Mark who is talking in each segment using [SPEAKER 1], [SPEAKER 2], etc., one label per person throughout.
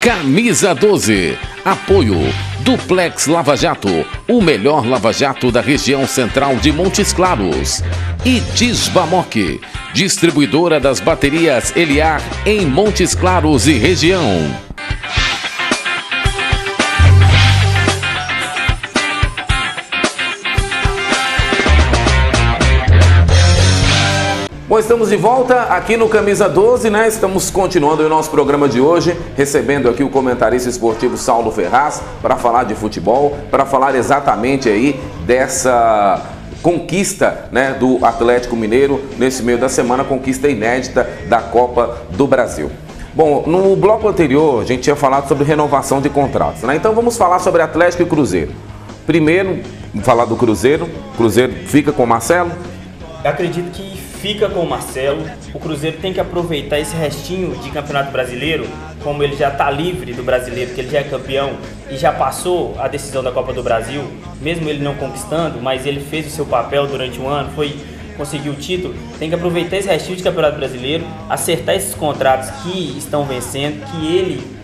[SPEAKER 1] Camisa 12. Apoio Duplex Lava Jato, o melhor lava-jato da região central de Montes Claros. E Disbamoc, distribuidora das baterias Eliar em Montes Claros e região. Bom, estamos de volta aqui no Camisa 12, né? Estamos continuando o nosso programa de hoje, recebendo aqui o comentarista esportivo Saulo Ferraz para falar de futebol, para falar exatamente aí dessa conquista, né, do Atlético Mineiro nesse meio da semana, conquista inédita da Copa do Brasil. Bom, no bloco anterior a gente tinha falado sobre renovação de contratos, né? Então vamos falar sobre Atlético e Cruzeiro. Primeiro, falar do Cruzeiro. Cruzeiro fica com o Marcelo?
[SPEAKER 2] Eu acredito que fica com o Marcelo. O Cruzeiro tem que aproveitar esse restinho de Campeonato Brasileiro, como ele já está livre do Brasileiro, que ele já é campeão e já passou a decisão da Copa do Brasil, mesmo ele não conquistando, mas ele fez o seu papel durante um ano, conseguiu o título. Tem que aproveitar esse restinho de Campeonato Brasileiro, acertar esses contratos que estão vencendo,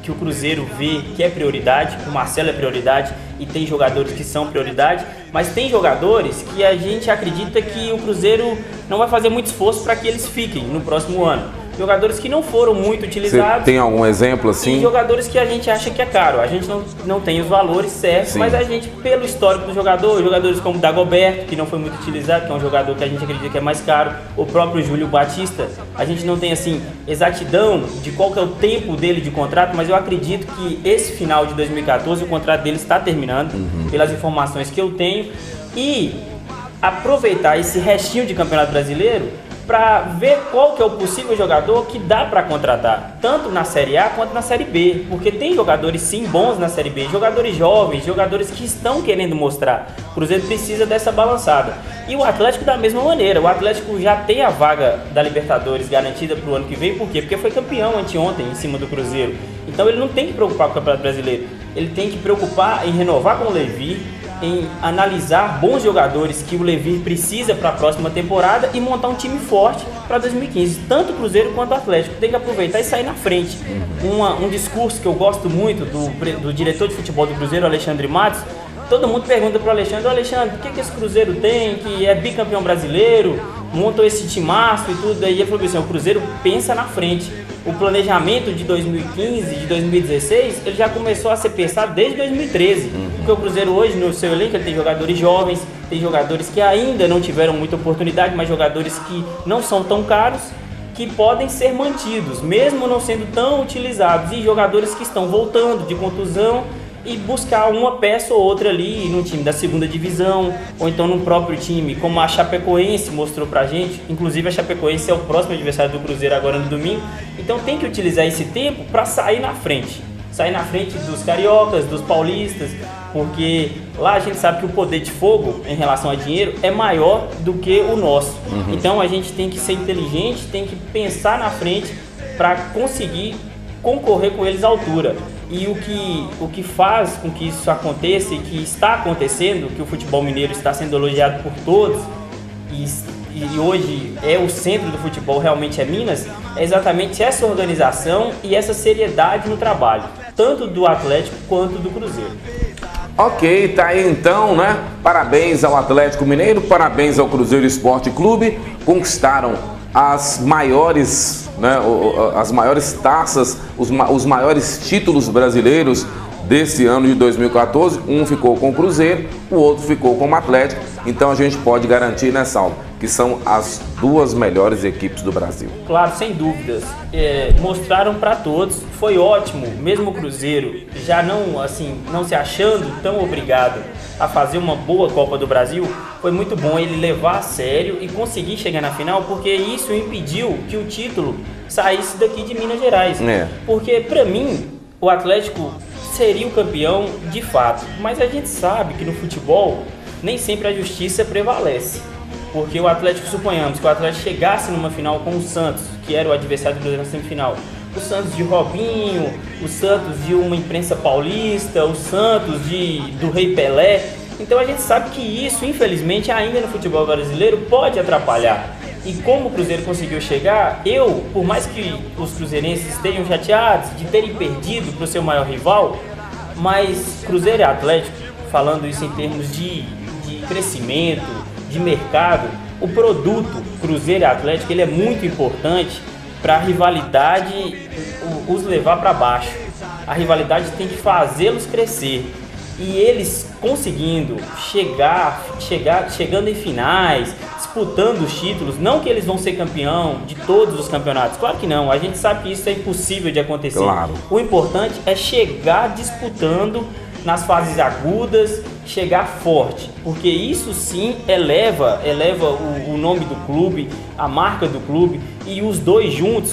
[SPEAKER 2] que o Cruzeiro vê que é prioridade, o Marcelo é prioridade e tem jogadores que são prioridade, mas tem jogadores que a gente acredita que o Cruzeiro não vai fazer muito esforço para que eles fiquem no próximo ano. Jogadores que não foram muito utilizados.
[SPEAKER 1] Você tem algum exemplo assim?
[SPEAKER 2] E jogadores que a gente acha que é caro. A gente não tem os valores certos, sim, mas a gente, pelo histórico do jogador, jogadores como o Dagoberto, que não foi muito utilizado, que é um jogador que a gente acredita que é mais caro, o próprio Júlio Batista, a gente não tem assim exatidão de qual que é o tempo dele de contrato, mas eu acredito que esse final de 2014 o contrato dele está terminando, pelas informações que eu tenho, e aproveitar esse restinho de Campeonato Brasileiro para ver qual que é o possível jogador que dá para contratar, tanto na Série A quanto na Série B, porque tem jogadores sim bons na Série B, jogadores jovens, jogadores que estão querendo mostrar. O Cruzeiro precisa dessa balançada. E o Atlético da mesma maneira, o Atlético já tem a vaga da Libertadores garantida para o ano que vem, por quê? Porque foi campeão anteontem em cima do Cruzeiro. Então ele não tem que preocupar com o Campeonato Brasileiro, ele tem que preocupar em renovar com o Levi, em analisar bons jogadores que o Levi precisa para a próxima temporada e montar um time forte para 2015. Tanto o Cruzeiro quanto o Atlético tem que aproveitar e sair na frente. Um discurso que eu gosto muito do diretor de futebol do Cruzeiro, Alexandre Matos. Todo mundo pergunta para o Alexandre: o que esse Cruzeiro tem, que é bicampeão brasileiro, montou esse timaço e tudo. Aí ele falou assim: o Cruzeiro pensa na frente. O planejamento de 2015, de 2016, ele já começou a ser pensado desde 2013. Porque o Cruzeiro hoje, no seu elenco, ele tem jogadores jovens, tem jogadores que ainda não tiveram muita oportunidade, mas jogadores que não são tão caros, que podem ser mantidos, mesmo não sendo tão utilizados. E jogadores que estão voltando de contusão e buscar uma peça ou outra ali no time da segunda divisão, ou então no próprio time, como a Chapecoense mostrou pra gente. Inclusive a Chapecoense é o próximo adversário do Cruzeiro agora no domingo. Então tem que utilizar esse tempo para sair na frente dos cariocas, dos paulistas, porque lá a gente sabe que o poder de fogo em relação a dinheiro é maior do que o nosso. Então a gente tem que ser inteligente, tem que pensar na frente para conseguir concorrer com eles à altura. E o que faz com que isso aconteça e que está acontecendo, que o futebol mineiro está sendo elogiado por todos e hoje é o centro do futebol, realmente é Minas, é exatamente essa organização e essa seriedade no trabalho, tanto do Atlético quanto do Cruzeiro.
[SPEAKER 1] Ok, tá aí então, né? Parabéns ao Atlético Mineiro, parabéns ao Cruzeiro Esporte Clube, conquistaram as maiores, né, as maiores taças, os maiores títulos brasileiros desse ano de 2014. Um ficou com o Cruzeiro, o outro ficou com o Atlético. Então a gente pode garantir, né, Saulo, que são as duas melhores equipes do Brasil.
[SPEAKER 2] Claro, sem dúvidas. Mostraram para todos, foi ótimo, mesmo o Cruzeiro já não se achando tão obrigado a fazer uma boa Copa do Brasil, foi muito bom ele levar a sério e conseguir chegar na final, porque isso impediu que o título saísse daqui de Minas Gerais. Porque para mim, o Atlético seria o campeão de fato, mas a gente sabe que no futebol nem sempre a justiça prevalece. Porque o Atlético, suponhamos que o Atlético chegasse numa final com o Santos, que era o adversário do Cruzeiro na semifinal. O Santos de Robinho, o Santos de uma imprensa paulista, o Santos do Rei Pelé. Então a gente sabe que isso, infelizmente, ainda no futebol brasileiro pode atrapalhar. e como o Cruzeiro conseguiu chegar, por mais que os cruzeirenses estejam chateados de terem perdido para o seu maior rival, mas Cruzeiro e Atlético, falando isso em termos de crescimento, de mercado, o produto Cruzeiro e Atlético ele é muito importante para a rivalidade os levar para baixo. A rivalidade tem que fazê-los crescer. E eles conseguindo chegando em finais, disputando os títulos, não que eles vão ser campeão de todos os campeonatos, claro que não, a gente sabe que isso é impossível de acontecer.
[SPEAKER 1] Claro.
[SPEAKER 2] O importante é chegar disputando nas fases agudas, chegar forte, porque isso sim eleva o nome do clube, a marca do clube, e os dois juntos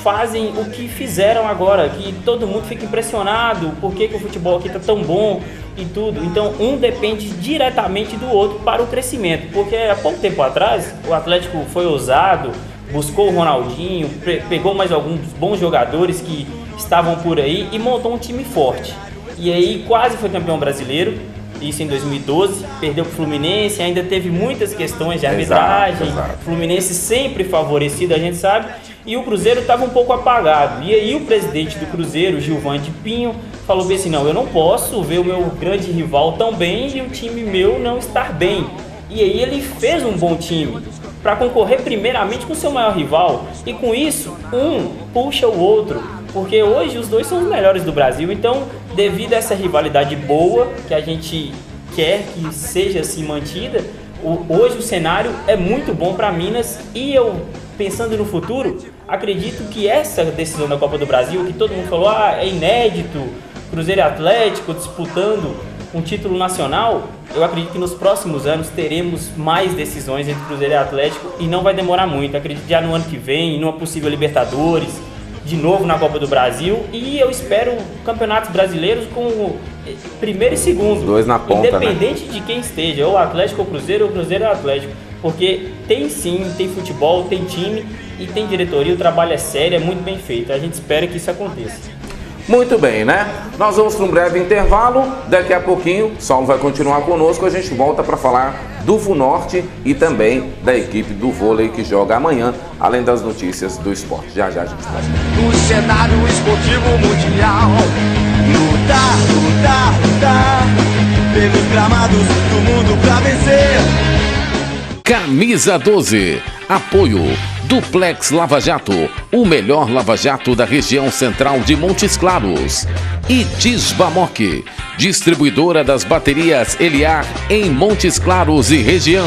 [SPEAKER 2] fazem o que fizeram agora, que todo mundo fica impressionado, por que o futebol aqui tá tão bom e tudo. Então um depende diretamente do outro para o crescimento, porque há pouco tempo atrás o Atlético foi ousado, buscou o Ronaldinho, pegou mais alguns bons jogadores que estavam por aí e montou um time forte. E aí quase foi campeão brasileiro, isso em 2012, perdeu para o Fluminense, ainda teve muitas questões de arbitragem,
[SPEAKER 1] exato.
[SPEAKER 2] Fluminense sempre favorecido, a gente sabe, e o Cruzeiro estava um pouco apagado. E aí o presidente do Cruzeiro, Gilvante Pinho, falou bem assim, não, eu não posso ver o meu grande rival tão bem e o time meu não estar bem. E aí ele fez um bom time para concorrer primeiramente com o seu maior rival, e com isso um puxa o outro, porque hoje os dois são os melhores do Brasil. Então, devido a essa rivalidade boa que a gente quer que seja assim mantida, hoje o cenário é muito bom para Minas, e eu, pensando no futuro, acredito que essa decisão da Copa do Brasil, que todo mundo falou, é inédito, Cruzeiro e Atlético disputando um título nacional, eu acredito que nos próximos anos teremos mais decisões entre Cruzeiro e Atlético, e não vai demorar muito. Acredito já no ano que vem, numa possível Libertadores, de novo na Copa do Brasil, e eu espero campeonatos brasileiros com primeiro e segundo,
[SPEAKER 1] dois na ponta,
[SPEAKER 2] independente de quem esteja, ou Atlético ou Cruzeiro ou Atlético, porque tem futebol, tem time e tem diretoria, o trabalho é sério, é muito bem feito, a gente espera que isso aconteça.
[SPEAKER 1] Muito bem, né? Nós vamos para um breve intervalo, daqui a pouquinho o Saulo vai continuar conosco, a gente volta para falar do VuNorte e também da equipe do vôlei que joga amanhã, além das notícias do esporte. Já a gente vai.
[SPEAKER 3] No cenário esportivo mundial, lutar pelos gramados do mundo pra vencer.
[SPEAKER 4] Camisa 12, apoio Duplex Lava Jato, o melhor lava-jato da região central de Montes Claros. E Tisbamoc, distribuidora das baterias Eliar em Montes Claros e região.